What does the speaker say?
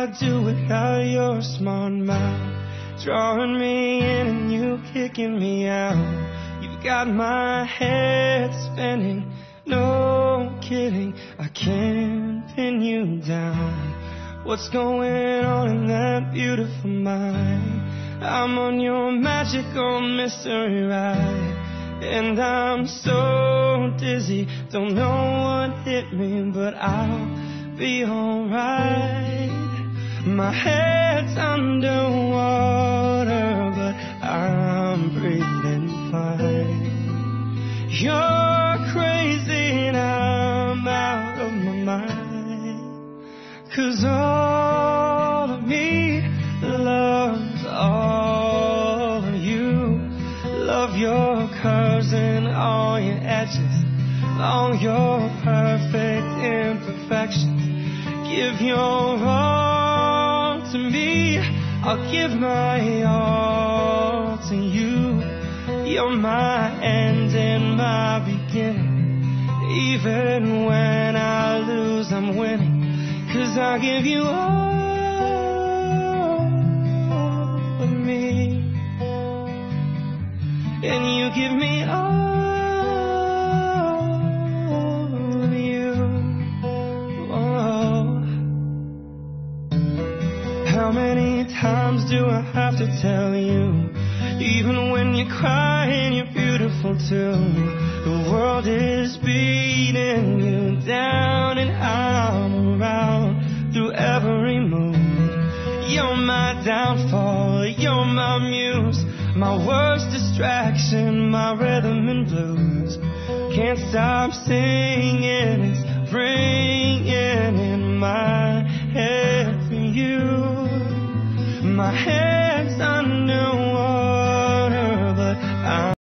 I do without your smart mouth? Drawing me in and you kicking me out. You've got my head spinning, no kidding, I can't pin you down. What's going on in that beautiful mind? I'm on your magical mystery ride, and I'm so dizzy, don't know what hit me, but I'll be alright. My head's underwater, but I'm breathing fine. You're crazy and I'm out of my mind, 'cause all of me loves all of you. Love your curves and all your edges, all your perfect imperfections. Give your all to me, I'll give my all to you. You're my end and my beginning. Even when I lose, I'm winning, 'cause I give you all of me, and you give me all of you. Oh. How many times do I have to tell you? Even when you're crying, you're beautiful too. The world is beating you down, and I'm around through every mood. You're my downfall, you're my muse, my worst distraction, my rhythm and blues. Can't stop singing, it's ringing in my head for you. My head